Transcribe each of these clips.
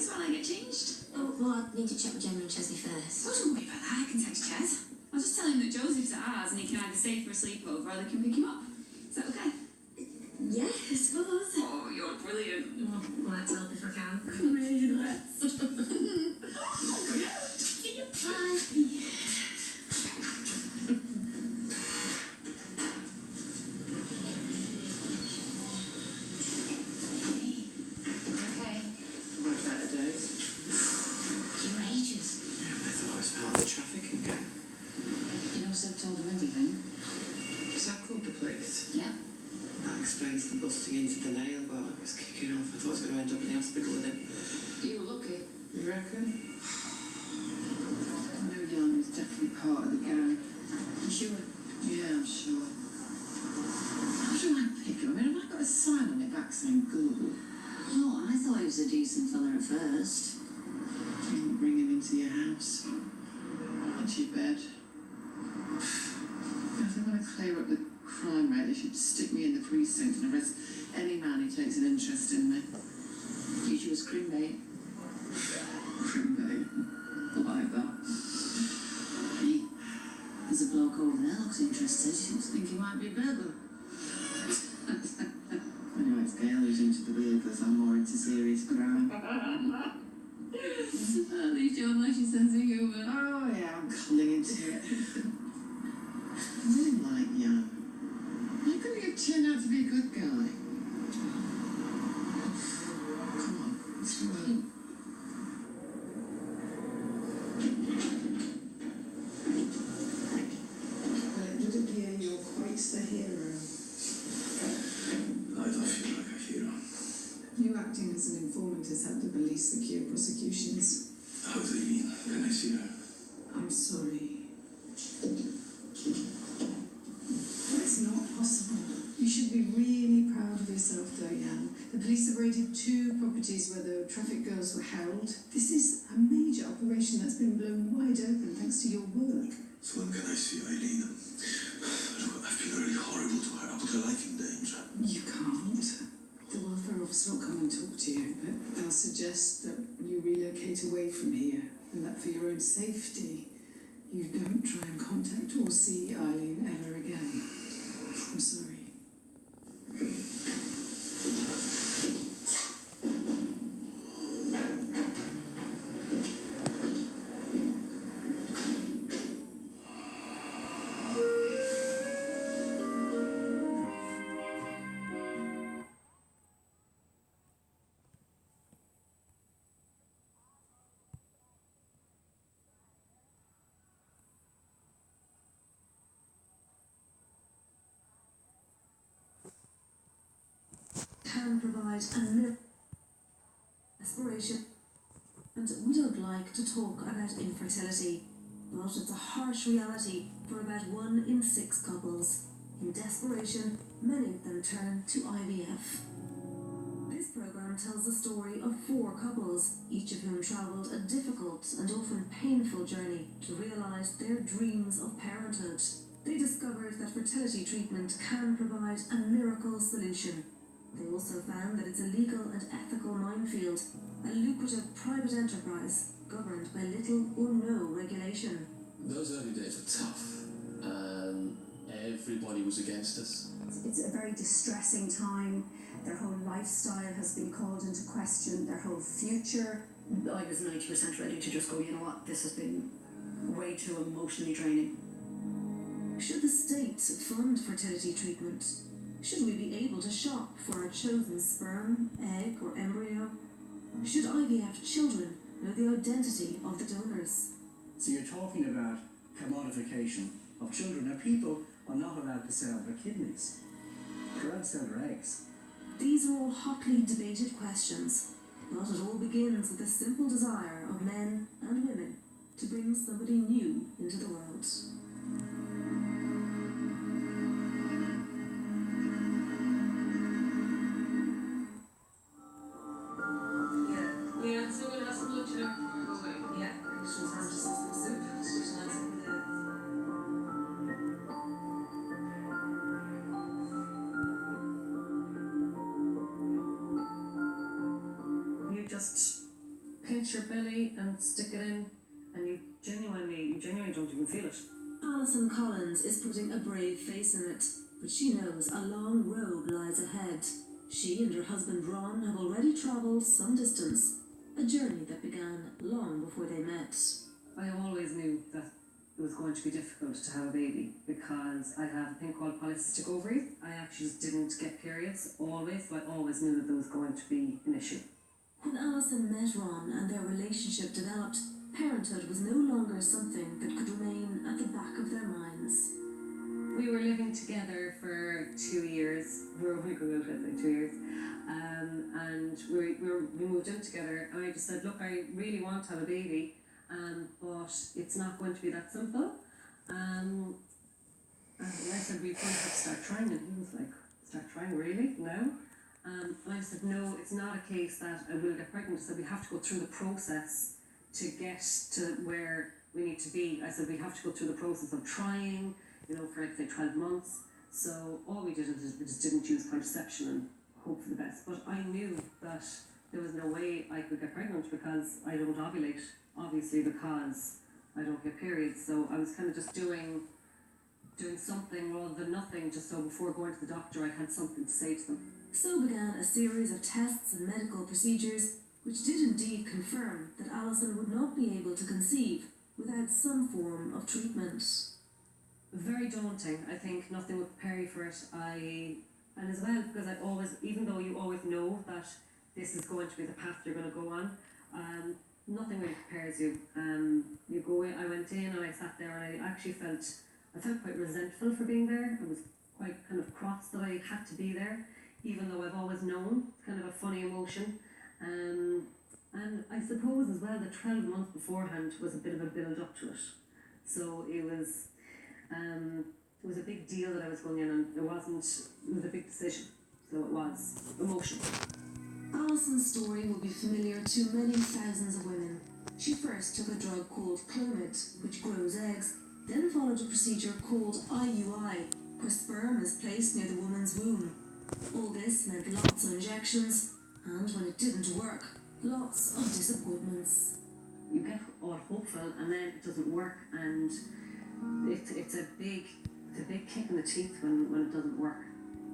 this while I get changed? Oh, well, I need to check with Gemma and Chesley first. Oh, don't worry about that. I can text Ches. I'll just tell him that Joseph's at ours and he can either stay for a sleepover or they can pick him up. Is that okay? Yeah, I suppose. Oh, you're brilliant. Well, let's help if I can. Maybe let's. Bye. Explains the busting into the nail bar. It was kicking off. I thought I was going to end up in the hospital with him. You were lucky. You reckon? I know Jan was definitely part of the gang. You sure? Yeah, I'm sure. How do I pick him? I mean, have I got a sign on my back saying Google? Oh, I thought he was a decent fella at first. You didn't bring him into your house. Into your bed. If they want to clear up the crime rate, they should stick me in the precinct and arrest any man who takes an interest in me. Use you as crime bait. Crime bait. I like that. Hey, there's a bloke over there looks interested. I think he might be a burglar. Anyway, it's Gail who's into the weird because I'm more into serious crime. At least you're nice, your sense of humour. Oh yeah, I'm clinging to it. I really like Jan. How could he have turned out to be a good guy? Come on, let's go out. It would appear you're quite the hero. I don't feel like a hero. You acting as an informant has helped the police secure prosecutions. How do you mean? Can I see her? I'm sorry. That's not possible. You should be really proud of yourself, Diane. The police have raided 2 properties where the traffic girls were held. This is a major operation that's been blown wide open thanks to your work. So when can I see Eileen? Look, I've been really horrible to her. I put her life in danger. You can't. The welfare officer will come and talk to you, but they'll suggest that you relocate away from here, and that for your own safety, you don't try and contact or see Eileen ever again. I'm sorry. Can provide a miracle aspiration. And we don't like to talk about infertility, but it's a harsh reality for about 1 in 6 couples. In desperation, many of them turn to IVF. This program tells the story of 4 couples, each of whom travelled a difficult and often painful journey to realise their dreams of parenthood. They discovered that fertility treatment can provide a miracle solution. They also found that it's a legal and ethical minefield, a lucrative private enterprise governed by little or no regulation. Those early days were tough. Everybody was against us. It's a very distressing time. Their whole lifestyle has been called into question, their whole future. I was 90% ready to just go, you know what, this has been way too emotionally draining. Should the state fund fertility treatment? Should we be able to shop for our chosen sperm, egg or embryo? Should IVF children know the identity of the donors? So you're talking about commodification of children. Now people are not allowed to sell their kidneys. They're allowed to sell their eggs. These are all hotly debated questions, but it all begins with the simple desire of men and women to bring somebody new into the world. Yeah, someone has some lunch in our car. Yeah, she was having just some soup. She's nice over there. You just pinch your belly and stick it in, and you genuinely don't even feel it. Alison Collins is putting a brave face in it, but she knows a long road lies ahead. She and her husband Ron have already travelled some distance, a journey that began long before they met. I always knew that it was going to be difficult to have a baby because I have a thing called polycystic ovaries. I actually just didn't get periods always, so I always knew that there was going to be an issue. When Alison met Ron and their relationship developed, parenthood was no longer something that could remain at the back of their minds. We were living together for 2 years. We were only going out, I'd say 2 years. And we moved in together, and I just said, look, I really want to have a baby, but it's not going to be that simple. And I said, we're going to have to start trying, and he was like, start trying, really? No? And I said, no, it's not a case that I will get pregnant. I said, we have to go through the process to get to where we need to be. I said, we have to go through the process of trying, for let's say 12 months. So all we did is we just didn't use contraception and hope for the best. But I knew that there was no way I could get pregnant because I don't ovulate, obviously, because I don't get periods. So I was kind of just doing something rather than nothing, just so before going to the doctor I had something to say to them. So began a series of tests and medical procedures which did indeed confirm that Alison would not be able to conceive without some form of treatment. Very daunting. I think nothing would prepare you for it. And as well, because I always, even though you always know that this is going to be the path you're going to go on, nothing really prepares you. You go in, I went in and I sat there, and I actually felt quite resentful for being there. I was quite kind of cross that I had to be there, even though I've always known. Kind of a funny emotion. And I suppose as well the 12 months beforehand was a bit of a build up to it. So it was a big deal that I was going in, and it was a big decision. So it was emotional. Alison's story will be familiar to many thousands of women. She first took a drug called Clomid, which grows eggs, then followed a procedure called IUI, where sperm is placed near the woman's womb. All this meant lots of injections, and when it didn't work, lots of disappointments. You get all hopeful, and then it doesn't work, and it's a big kick in the teeth when it doesn't work.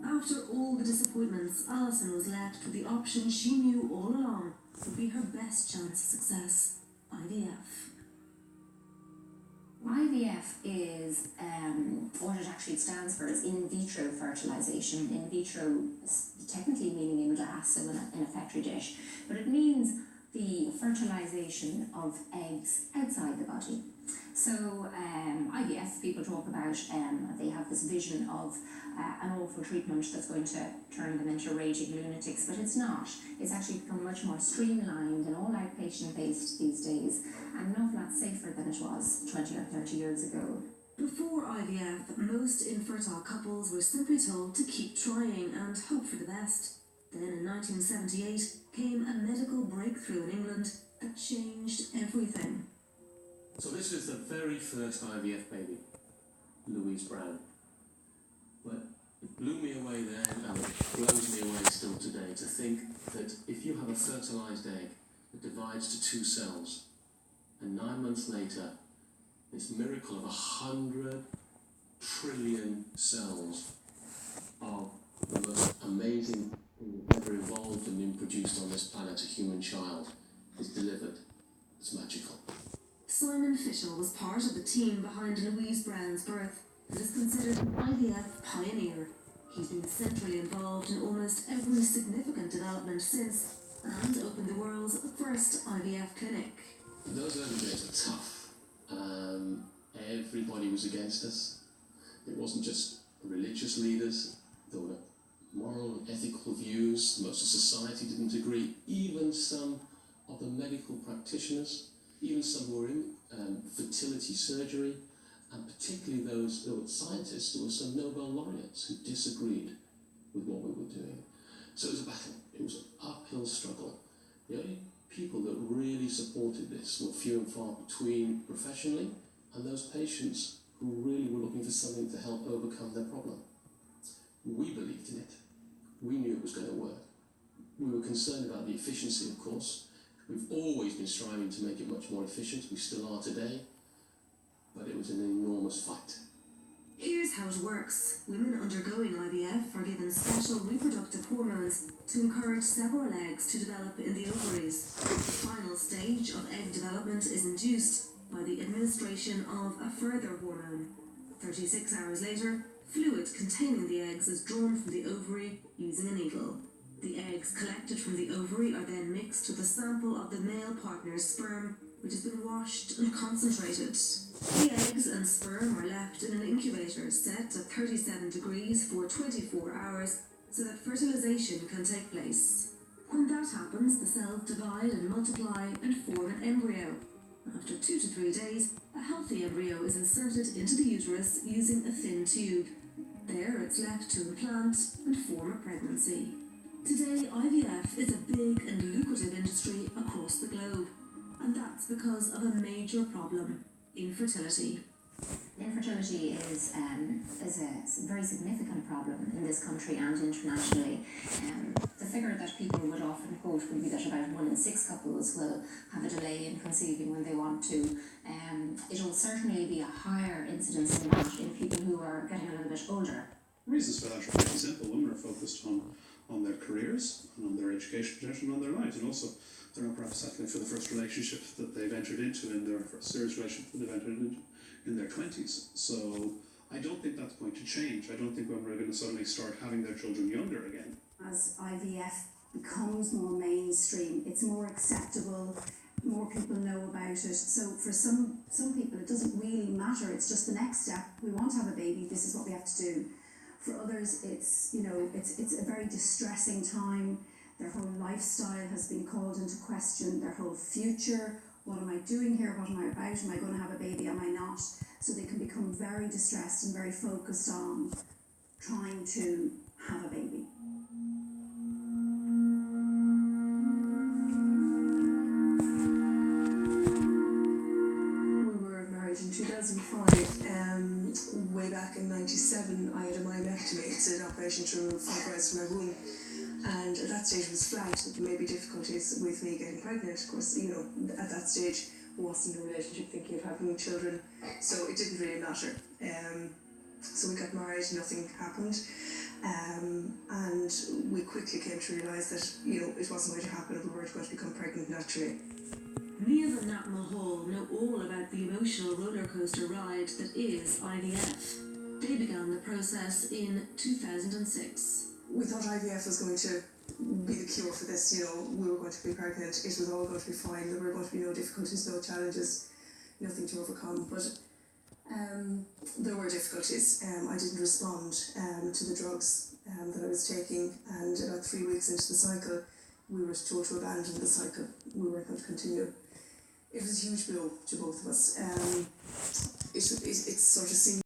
After all the disappointments, Alison was left with the option she knew all along would be her best chance of success: IVF. IVF is what it actually stands for is in vitro fertilization. In vitro technically meaning in glass, so in a petri dish, but it means the fertilization of eggs outside the body. So IVF, people talk about, they have this vision of an awful treatment that's going to turn them into raging lunatics, but it's not. It's actually become much more streamlined and all outpatient based these days, and an awful lot safer than it was 20 or 30 years ago. Before IVF, most infertile couples were simply told to keep trying and hope for the best. Then in 1978 came a medical breakthrough in England that changed everything. So this is the very first IVF baby, Louise Brown. But it blew me away then, and it blows me away still today, to think that if you have a fertilised egg that divides to 2 cells, and 9 months later, this miracle of 100 trillion cells of the most amazing thing that ever evolved and been produced on this planet, a human child, is delivered. It's magical. Simon Fishel was part of the team behind Louise Brown's birth and is considered an IVF pioneer. He's been centrally involved in almost every significant development since, and opened the world's first IVF clinic. Those early days were tough. Everybody was against us. It wasn't just religious leaders. There were moral and ethical views. Most of society didn't agree. Even some of the medical practitioners, even some who were in fertility surgery, and particularly those who were scientists. There were some Nobel laureates who disagreed with what we were doing. So it was a battle. It was an uphill struggle. The only people that really supported this were few and far between professionally, and those patients who really were looking for something to help overcome their problem. We believed in it. We knew it was going to work. We were concerned about the efficiency, of course, We've always been striving to make it much more efficient, we still are today, but it was an enormous fight. Here's how it works. Women undergoing IVF are given special reproductive hormones to encourage several eggs to develop in the ovaries. The final stage of egg development is induced by the administration of a further hormone. 36 hours later, fluid containing the eggs is drawn from the ovary using a needle. The eggs collected from the ovary are then mixed with a sample of the male partner's sperm, which has been washed and concentrated. The eggs and sperm are left in an incubator set at 37 degrees for 24 hours so that fertilization can take place. When that happens, the cells divide and multiply and form an embryo. After 2 to 3 days, a healthy embryo is inserted into the uterus using a thin tube. There it's left to implant and form a pregnancy. Today, IVF is a big and lucrative industry across the globe, and that's because of a major problem: infertility. Infertility is a very significant problem in this country and internationally. The figure that people would often quote would be that about 1 in 6 couples will have a delay in conceiving when they want to. It will certainly be a higher incidence than that in people who are getting a little bit older. The reasons for that are pretty simple. Women are focused on their careers and on their education potential and on their lives, and also they're not perhaps settling for the first relationship that they've entered into, in their first serious relationship that they've entered into in their 20s. So I don't think that's going to change. I don't think women are going to suddenly start having their children younger again. As IVF becomes more mainstream, it's more acceptable, more people know about it. So for some people it doesn't really matter, it's just the next step. We want to have a baby, this is what we have to do. For others it's a very distressing time. Their whole lifestyle has been called into question, their whole future. What am I doing here? What am I about? Am I going to have a baby? Am I not? So they can become very distressed and very focused on trying to have a baby. We were married in 2005. Way back in '97, I had a myomectomy. It's an operation to remove fibroids from my womb. And at that stage it was flagged that there may be difficulties with me getting pregnant. Of course, at that stage I wasn't in a relationship thinking of having children, so it didn't really matter. So we got married, nothing happened, and we quickly came to realise that it wasn't going to happen, and we weren't going to become pregnant naturally. Niamh and Nat Mulhall know all about the emotional roller coaster ride that is IVF. They began the process in 2006. We thought IVF was going to be the cure for this, we were going to be pregnant, it was all going to be fine, there were going to be no difficulties, no challenges, nothing to overcome, but there were difficulties. I didn't respond to the drugs that I was taking, and about 3 weeks into the cycle, we were told to abandon the cycle, we weren't going to continue. It was a huge blow to both of us. It sort of seemed